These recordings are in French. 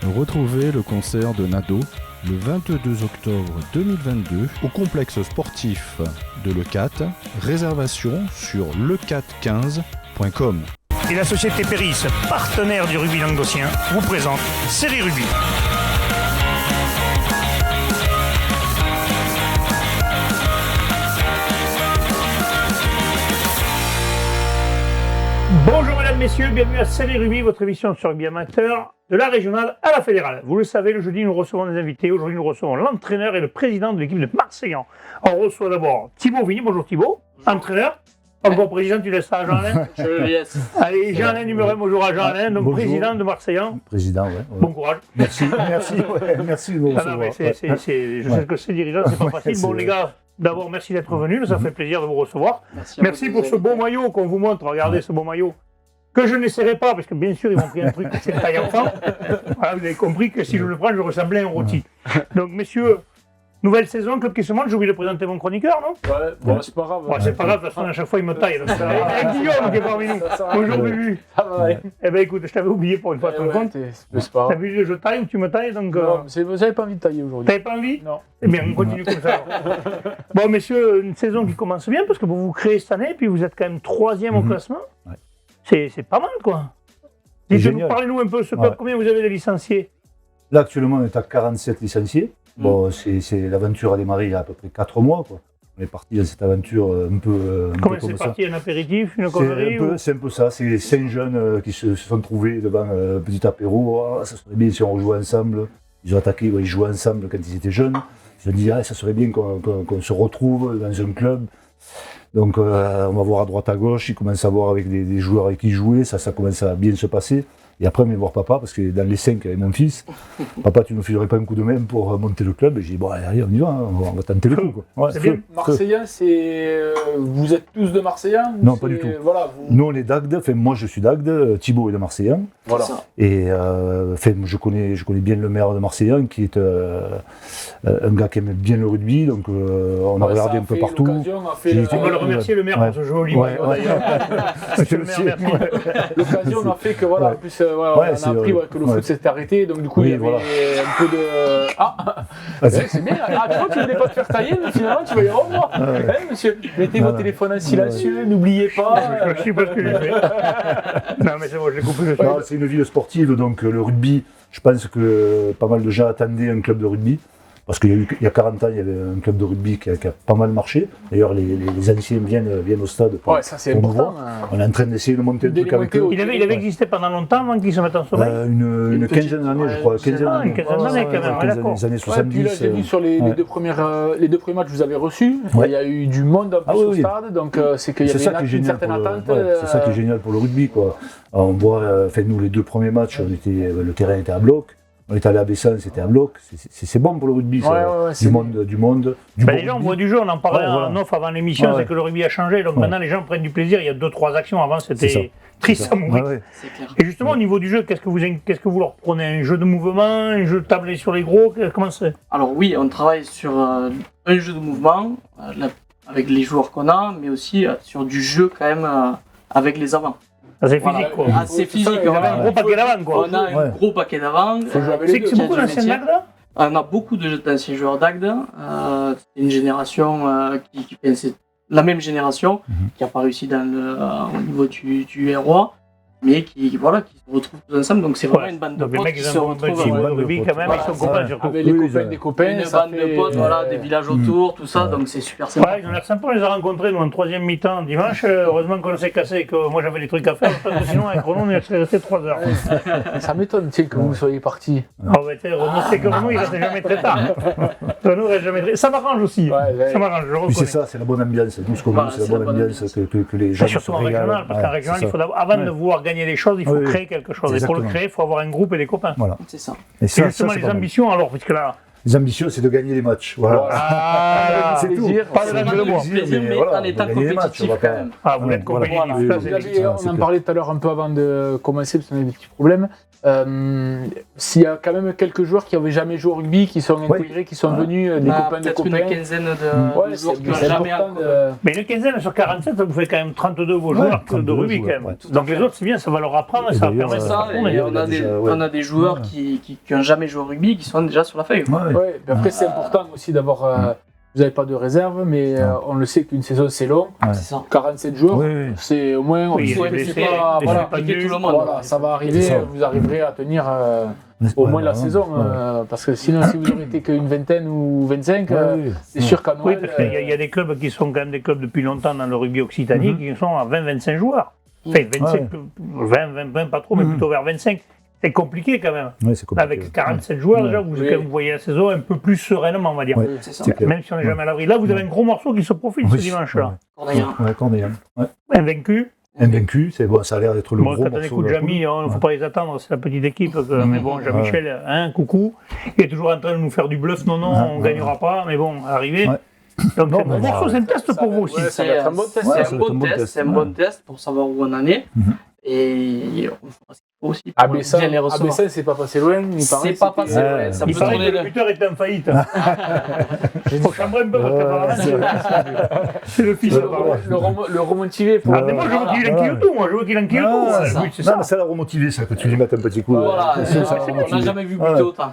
Retrouvez le concert de Nado le 22 octobre 2022 au complexe sportif de Leucate. Réservation sur leucate15.com. Et la société Péris, partenaire du rugby languedocien, vous présente Série Rugby. Bonjour mesdames, messieurs, bienvenue à Série Rugby, votre émission sur rugby amateur, de la régionale à la fédérale. Vous le savez, le jeudi, nous recevons des invités. Aujourd'hui, nous recevons l'entraîneur et le président de l'équipe de Marseillan. On reçoit d'abord Thibaut Vigny. Bonjour Thibaut, entraîneur. Encore président, tu laisses ça à Jean-Alain. Je le laisse. Allez, Jean-Alain numéro 1, bonjour à Jean-Alain, donc Bonjour. président de Marseillan. Président, ouais. Bon courage. Merci de vous Ah non, mais recevoir. je sais que c'est dirigeant, c'est pas facile. Bon, les gars, d'abord, merci d'être venus, ça fait plaisir de vous recevoir. Merci pour ce beau maillot qu'on vous montre. Regardez ce beau maillot. Que je n'essaierai pas, parce que bien sûr, ils m'ont pris un truc, c'est taille enfant. Voilà, vous avez compris que si je le prends, je ressemblais à un rôti. Donc, messieurs, nouvelle saison, club qui se monte. J'ai oublié de présenter mon chroniqueur, non? Ouais, bon, c'est pas grave. Bon, c'est pas grave, de toute façon, à chaque fois, il me taille. Donc, c'est Guillaume qui est parmi nous. Bonjour, Bubu. Ça va, ouais. Eh ben, écoute, je t'avais oublié pour une fois, tu te rends compte? C'est pas T'as grave. vu, je taille ou tu me tailles, donc... Non, j'avais pas envie de tailler aujourd'hui. T'avais pas envie? Non. Eh bien, on continue comme ça. Bon, messieurs, une saison qui commence bien, parce que vous vous créez cette année, puis vous êtes quand même 3e au classement. Ouais. C'est pas mal, quoi. C'est Dites-nous, génial. parlez-nous un peu, ce club, Ouais. combien vous avez de licenciés? Là, actuellement, on est à 47 licenciés. Bon, l'aventure a démarré il y a à peu près 4 mois, quoi. On est parti dans cette aventure un peu Comment comme c'est ça. parti? Un apéritif, une connerie C'est un peu ça. C'est 5 jeunes qui se sont trouvés devant un petit apéro. Ah, ça serait bien si on rejouait ensemble. Ils ont attaqué, ils jouaient ensemble quand ils étaient jeunes. Ils ont dit, ça serait bien qu'on se retrouve dans un club. Donc, on va voir à droite à gauche. Ils commencent à voir avec des joueurs avec qui ils jouaient. Ça commence à bien se passer. Et après, on vient voir papa, parce que dans les 5, il y avait mon fils. Papa, tu ne filerais pas un coup de main pour monter le club? Et j'ai dit, bon, allez, on y va, hein, on va tenter le coup, quoi. Ouais, C'est bien. feu. Marseillan, c'est. Vous êtes tous de Marseillan? Non, pas du tout. Voilà, vous... Nous, on est d'Agde. Enfin, moi, je suis d'Agde. Thibaut est de Marseillan. Voilà. Et je connais bien le maire de Marseillan, qui est un gars qui aime bien le rugby. Donc, on a regardé un peu partout. On va le remercier, le maire, Ouais. pour ce joli Ouais, maillot, ouais. d'ailleurs. C'était Monsieur le le maire, sien. merci. L'occasion a fait que, voilà, Ouais. en plus, voilà, Ouais, on c'est a appris vrai. que le Ouais. foot s'était arrêté, donc du coup, Oui, il y avait voilà. un peu de. Ah, Ah, c'est- c'est bien. Ah, tu vois, tu voulais pas te faire tailler, mais finalement, tu vas y revoir. Ouais. Hein, monsieur, mettez vos Voilà. téléphones en silencieux, n'oubliez pas. Je sais pas ce que j'ai fait. Non, mais c'est bon, je l'ai coupé. je sais. Non, c'est une ville sportive, donc le rugby, je pense que pas mal de gens attendaient un club de rugby. Parce qu'il y a 40 ans, il y avait un club de rugby qui a pas mal marché. D'ailleurs, les anciens viennent au stade pour, Ouais, ça c'est pour nous important. voir. On est en train d'essayer de monter un De truc les avec monter eux. au- Il avait existé pendant longtemps avant qu'il se mette en sommeil. Une petite- quinzaine d'années, je ouais, crois. c'est Quinzaine ça, d'années. une quinzaine d'années, quand même, ouais, d'accord. Les années Ouais, 70. puis là, j'ai vu sur les ouais. deux premiers matchs, vous avez reçu. Ouais. Il y a eu du monde en plus Ah oui, au oui. stade, donc c'est qu'il y C'est avait ça qui est une génial. certaine pour le- attente. ouais, c'est ça qui est génial pour le rugby, quoi. Alors, on voit, nous, les 2 premiers matchs, le terrain était à bloc. On est allé à Bessan, c'était à bloc. C'est bon pour le rugby, ça. Ouais, c'est Du monde, du bon Les gens rugby. voient du jeu, on en parlait Ouais, voilà. en off avant l'émission, Ouais, c'est ouais. que le rugby a changé, donc Ouais. maintenant les gens prennent du plaisir, il y a 2-3 actions, avant C'est ça. c'était triste à mourir. Ouais, ouais. C'est clair. Et justement au niveau du jeu, qu'est-ce que vous leur prenez? Un jeu de mouvement, un jeu tablé sur les gros, comment c'est? Alors oui, on travaille sur un jeu de mouvement avec les joueurs qu'on a, mais aussi sur du jeu quand même avec les avants. C'est Voilà. physique quoi. Assez physique. Il y On a un gros paquet d'avant quoi. On a un Ouais. gros paquet d'avant. Faut jouer avec C'est les que deux. c'est beaucoup d'anciens métier. Magda. On a beaucoup d'anciens joueurs d'Agde. C'est une génération c'est la même génération qui n'a pas réussi au niveau du ROI, mais qui se retrouvent tous ensemble. Donc c'est vraiment Ouais. une bande de Donc les potes mecs qui ils se ont un peu retrouvent. de rugby quand même, ils sont copains surtout. Avec les Oui, copains ça- des copains, Une ça bande fait- de potes, voilà, des villages autour, tout ça, donc c'est super sympa. Ouais, ils ont l'air sympas, on les a rencontrés nous en 3e mi-temps dimanche. Heureusement qu'on s'est cassé et que moi j'avais des trucs à faire, parce que sinon avec Renaud on serait resté 3 heures. Ça m'étonne, tiens, que vous soyez partis. Ah bah tiens, Renaud, c'est que Renaud il reste jamais très tard. Renaud reste jamais très... Ça m'arrange aussi, Ouais. ça m'arrange, je le Puis c'est reconnais. ça, c'est la bonne ambiance. Nous, ce qu'on Voilà, veut, c'est la bonne ambiance, que les gens C'est surtout se en régalent. régional, parce qu'en Ouais, régional, c'est il faut ça. avant Ouais. de vouloir gagner des choses, il faut Oui, oui. créer quelque chose. Et pour le Exactement. créer, il faut avoir un groupe et des copains. Voilà. C'est ça. Et Et ça, justement, c'est les pas mal. ambitions, alors, puisque là, Les ambitions, c'est de gagner les matchs. Voilà. Ah, c'est tout. plaisir. Pas de langue de bois. Plaisir, mais voilà, en étant on va gagner les matchs, compétitif on va quand pas- même. Ah, vous Ouais, êtes voilà. compétitif, Voilà. ça, c'est Vous avez- légitime. on en parlait tout à l'heure un peu avant de commencer, parce qu'on avait des petits problèmes. s'il y a quand même quelques joueurs qui n'avaient jamais joué au rugby, qui sont intégrés, qui sont venus, des copains de peut-être copains. une quinzaine de joueurs qui n'ont c'est jamais important Mais une quinzaine sur 47, ça vous fait quand même 32 vos joueurs de 32 rugby joueurs, quand même. ouais. Donc les autres, c'est bien, ça va leur apprendre et Et ça va d'ailleurs, permettre de ça, s'apprendre. et on a des joueurs qui n'ont jamais joué au rugby, qui sont déjà sur la feuille. Ouais, puis après, c'est important aussi d'avoir. Vous n'avez pas de réserve, mais on le sait qu'une saison c'est long. C'est ça. 47 jours, c'est au moins. Oui, il y a sait des que blessés, c'est pas. des Voilà, pas impliquer nuls. tout le monde. voilà, ça va arriver, C'est ça. vous arriverez à tenir au moins la saison. Parce que sinon, si vous n'aurez été qu'une vingtaine ou 25, c'est sûr qu'à Oui, Noël. parce qu'il y a des clubs qui sont quand même des clubs depuis longtemps dans le rugby occitanie qui sont à 20-25 joueurs. Enfin, 25, 20 pas trop, mais plutôt vers 25. C'est compliqué quand même. Ouais, c'est compliqué. Avec 47 joueurs, déjà, vous, Oui. quand même, vous voyez la saison un peu plus sereinement, on va dire. Ouais. C'est ça. C'est clair. Même si on n'est jamais à l'abri. Là, vous avez un gros morceau qui se profile ce Oui. dimanche-là. Corneille. Ouais, Corneille. Ouais. Invaincu. Invaincu, c'est bon, ça a l'air d'être le Bon, gros quand on morceau. écoute de la Jamy, il ne faut pas les attendre, c'est la petite équipe. Mais bon, Jean-Michel, coucou. Il est toujours en train de nous faire du bluff. Non, on ne gagnera pas. Mais bon, arrivé. Ouais. Donc, Non, c'est un mais morceau, c'est un test pour vous aussi. Ouais, ça va être un bon test. Ouais, C'est ça un va être bon un bon test, test. c'est un bon test pour savoir où on en est. Et on fera ce qu'il faut aussi pour bien les recevoir. Abessin, c'est pas passé loin. Il paraît, C'est pas passé loin, ça Il peut paraît tourner que le buteur était en faillite. Il faut chambrer un peu parce qu'apparemment, c'est le fils. Le remotiver pour. Ah, mais moi, je veux qu'il enquille tout. Moi, je veux qu'il enquille tout. Ah, Le but, c'est Non, ça. mais ça l'a remotivé, ça, que tu lui mettes un petit coup. Voilà, Ça l'a on n'a remotivé. jamais vu buter autant.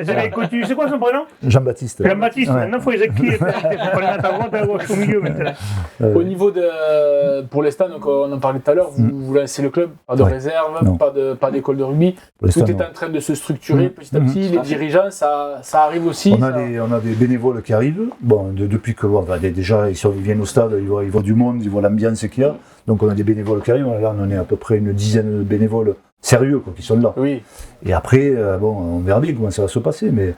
C'est quoi son prénom? Jean-Baptiste. Jean-Baptiste. Ouais. Maintenant, il faut les activer. Il faut les mettre à droite et à gauche au milieu maintenant. Au niveau de. Pour l'instant, donc on en parlait tout à l'heure, vous lancez le club, pas de Ouais. réserve, Non. pas d'école de rugby. Pour Tout l'instant, est non. en train de se structurer petit à petit. Tout Les à fait. dirigeants, ça arrive aussi. On a des bénévoles qui arrivent. Bon, depuis que déjà ils viennent au stade, ils voient du monde, ils voient l'ambiance qu'il y a. Donc on a des bénévoles qui arrivent. Là, on en est à peu près une dizaine de bénévoles sérieux qui sont là. Oui. Et après, on verra bien comment ça va se passer. Mais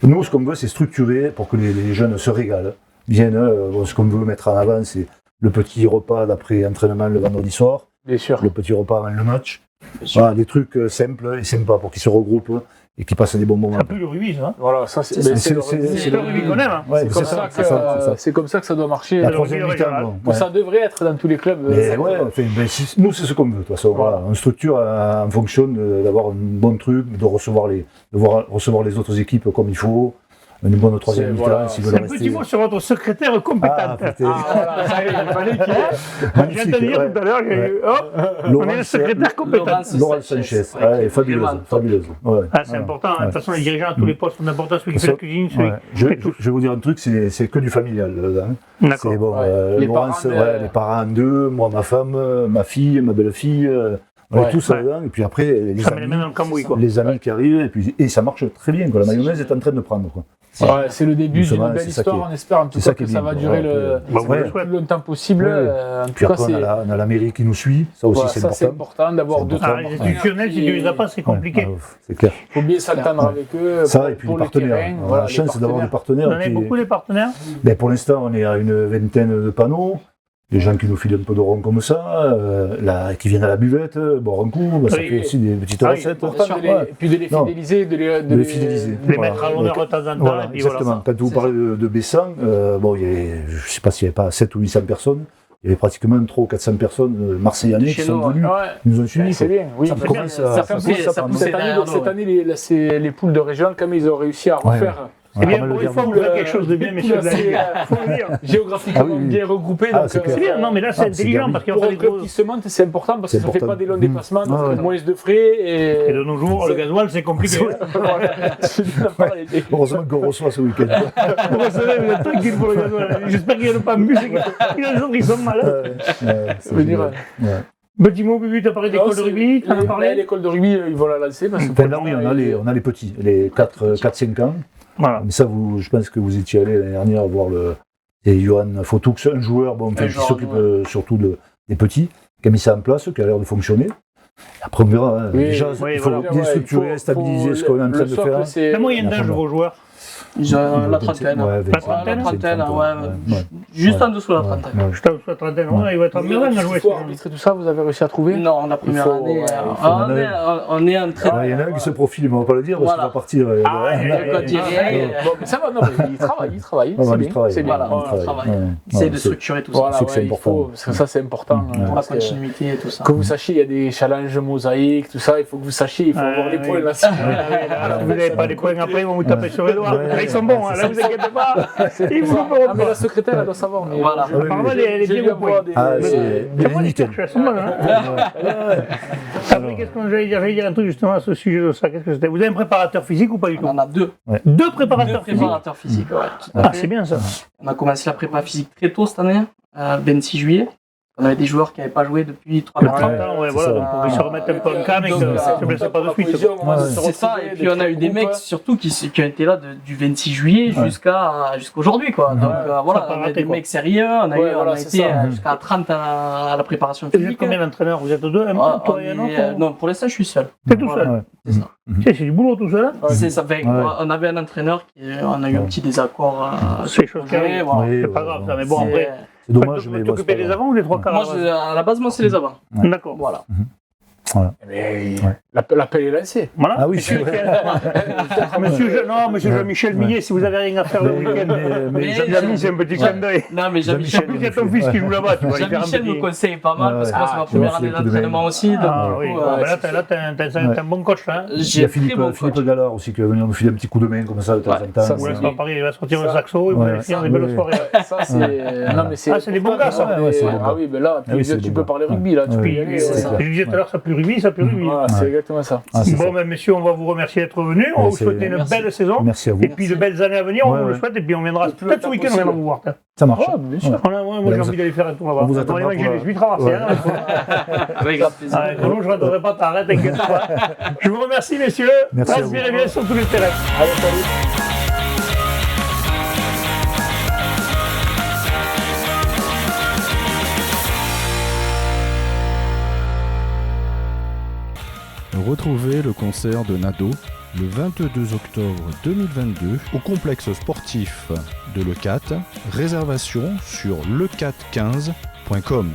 nous, ce qu'on veut, c'est structurer pour que les jeunes se régalent. Viennent. Ce qu'on veut mettre en avant, c'est le petit repas d'après entraînement le vendredi soir, Bien sûr. le petit repas avant le match. Bien sûr. Voilà, des trucs simples et sympas pour qu'ils se regroupent et qu'ils passent des bons moments. Ça pue le rugby, ça. Voilà, ça c'est C'est le c'est- rugby. C'est le rugby qu'on aime. hein. Ouais, C'est comme ça que c'est comme ça que ça doit marcher. La le troisième rugby mi-temps, régional. bon, ouais. Ça devrait être dans tous les clubs. Mais ouais, enfin, nous c'est ce qu'on veut de toute façon. Voilà. On structure en fonction d'avoir un bon truc, de recevoir les autres équipes comme il faut, une bonne troisième C'est- mi-temps voilà, s'ils C'est veulent un petit rester. mot sur votre secrétaire compétente. Ah, putain. voilà, ça y est, il fallait qu'il y ait- J'ai Magnifique, entendu dire ouais. tout à l'heure, j'ai eu, hop, on est le Laurence- secrétaire compétent. Laurence Sanchez, ouais, fabuleuse, fabuleuse. Ouais. Ah, c'est important. De toute façon, les dirigeants à tous les postes sont importants. Celui qui fait la cuisine, celui Ouais. qui fait tout. Je vais vous dire un truc, c'est que du familial. Là, hein. D'accord. C'est bon, Ouais. Les Laurence, parents, les parents d'eux, moi, ma femme, ma fille, ma belle-fille, on est Ouais. tous là-dedans. Et puis après, les Ça met les mains dans amis, le cambouis, quoi. les amis qui arrivent, et ça marche très bien. Quoi. La mayonnaise est en train de prendre. Quoi. Ouais, c'est le début Doucement, d'une belle c'est ça histoire. qui est- On espère en tout c'est ça cas qui que est ça bien, va durer le Bah, vous le plus souhaitez. longtemps possible. Ouais. En tout Puis cas, après, c'est on a la mairie qui nous suit. Ça aussi, voilà, c'est ça c'est important. important d'avoir C'est deux important. Ah, les institutionnels, si tu les as pas, c'est compliqué. Ouais, c'est clair. Il faut bien s'entendre avec eux. Ça, pour- et puis pour les le partenaires. terrain, On a voilà, la les chance d'avoir des Vous partenaires. en avez qui- beaucoup, les partenaires? Ben, pour l'instant, on est à une vingtaine de panneaux. Des gens qui nous filent un peu de rond comme ça, qui viennent à la buvette, boire un coup, ça Oui. fait aussi des petites Ah oui, recettes. important de les, Ouais. et puis de les Non. fidéliser, de les fidéliser. Les Voilà. mettre à l'honneur de temps en temps. Voilà, et puis voilà. exactement. Quand vous C'est parlez de Bessan, je ne sais pas s'il n'y avait pas 700 ou 800 personnes, il y avait pratiquement 300 ou 400 personnes marseillais qui Chez sont nous, venus, Ouais. qui nous ont suivis. C'est bien, oui. Ça Ça peut commence bien, à- ça ça pousse, pousse, ça pousse cette derrière année, nous, cette ouais. année, les poules de régional, comme ils ont réussi à Ouais. refaire. Eh bien, Pas mal pour de une fois, vous garde. faites quelque chose de bien, messieurs de la Ligue. Faut le dire. Géographiquement Ah oui, oui. bien regroupés. Ah, donc, c'est clair. C'est bien, non, mais là, c'est Ah, c'est intelligent bien, parce qu'il y pour a un des club gros. qui se monte, c'est important parce que C'est ça ne fait important. pas des longs déplacements, donc Ah, ouais. moins de frais. Et de nos jours, le gasoil, c'est compliqué. Voilà. Tu viens d'en parler. Heureusement qu'on reçoit ce week-end. Vous recevez, vous êtes tranquille pour le gasoil. J'espère qu'il n'y en a pas mieux. Il y a des autres qui sont malades. C'est Venir, génial. Ouais. Petit mot, Bubu, tu as parlé d'école de rugby, tu en as parlé. L'école de rugby, ils vont la lancer. Parce que Enfin, là, oui, on a les petits, les 4-5 ans. Voilà. Mais ça, je pense que vous étiez allé l'année dernière voir c'est Johan Fotoux, un joueur qui joueur, s'occupe ouais. surtout des petits, qui a mis ça en place, qui a l'air de fonctionner. Après, on verra. Hein. Oui, Déjà, oui, il faut voilà. bien structurer, stabiliser ce qu'on est en train de faire. La moyenne d'âge de vos joueurs, Ils ont la trentaine. La trentaine, Juste en dessous de la trentaine. Juste en dessous de la trentaine, il va être en bien à jouer. Arbitre et tout ça, vous avez réussi à trouver? Non, la première année, on est en train. Il y en a un qui se profile, mais on va pas le dire, parce qu'il va partir. Quand il rien. Bon, mais ça va, non, mais il travaille. C'est bien. On travaille. Essaye de structurer tout ça. Voilà, il faut, parce que ça c'est important. Pour la continuité et tout ça. Que vous sachiez, il y a des challenges mosaïques, tout ça, il faut que vous sachiez, il faut avoir les points là. Si vous n'avez pas les points après, ils vont vous taper sur les doigts. Là, ils sont bons, là, vous inquiétez pas. Ils vous feront mais la secrétaire, elle doit savoir. Voilà. Apparemment, les bien points. C'est pas des chercheurs, elles sont bonnes. Après, qu'est-ce que j'allais dire? J'allais dire un truc justement à ce sujet de ça. Qu'est-ce que c'était? Vous avez un préparateur physique ou pas du tout? On en a deux. Deux préparateurs physiques. Ouais. C'est bien ça. On a commencé la prépa physique très tôt cette année, 26 juillet. On avait des joueurs qui n'avaient pas joué depuis 3 ans. Voilà, donc pour qu'ils se remettent un peu en cam et qu'ils ne se blessent pas de suite. C'est ça, et puis on a eu des mecs surtout qui ont été là du 26 juillet jusqu'aujourd'hui, quoi. Donc voilà, on a des mecs sérieux, on a été jusqu'à 30 à la préparation physique. physique. Vous êtes combien d'entraîneurs? Vous êtes deux, toi et un autre? Non, pour l'instant je suis seul. T'es tout seul? C'est ça. C'est du boulot tout seul? C'est ça, on avait un entraîneur, on a eu un petit désaccord sur les choses qui arrivent. C'est pas grave, mais bon après... C'est dommage, mais tu occupais les avants ou les trois quarts? À la base, moi, c'est les avants. D'accord. Voilà. Mais l'appel est lancé. Voilà. Ah oui, c'est vrai. Monsieur Jean-Michel Millet, si vous avez rien à faire le week-end, Jean-Michel, c'est un petit clin d'œil. Non, mais Jean-Michel, il y a ton fils qui joue là-bas. Jean-Michel me conseille pas mal parce que moi, c'est ma première année d'entraînement aussi. Ah oui, là, t'as un bon coach. Il y a Philippe Gallard aussi qui va venir nous filer un petit coup de main comme ça de temps en temps. Ou là, c'est pas pareil, il va sortir un saxo, il va faire des belles soirées. C'est des bons gars, ça. Ah oui, mais là, tu peux parler rugby, là. Je disais tout à l'heure, ça pue rugby, ça pue rugby. C'est exactement ça. Bon, ben, messieurs, on va vous remercier d'être venus. On va vous souhaiter une belle saison. Merci à vous. Et puis de belles années à venir, on vous le souhaite. Et puis on viendra peut-être ce week-end, on viendra vous voir. Ça marche. Bien sûr. Moi, j'ai envie d'aller faire un tour là-bas. On va manger des huîtres à Marseille. Avec grave plaisir. Je ne rentrerai pas t'arrête, t'inquiète pas. Je vous remercie, messieurs. Transpirez bien sur tous les terrains. Allez, salut. Retrouvez le concert de Nadeau le 22 octobre 2022 au complexe sportif de Leucate. Réservation sur leucate15.com.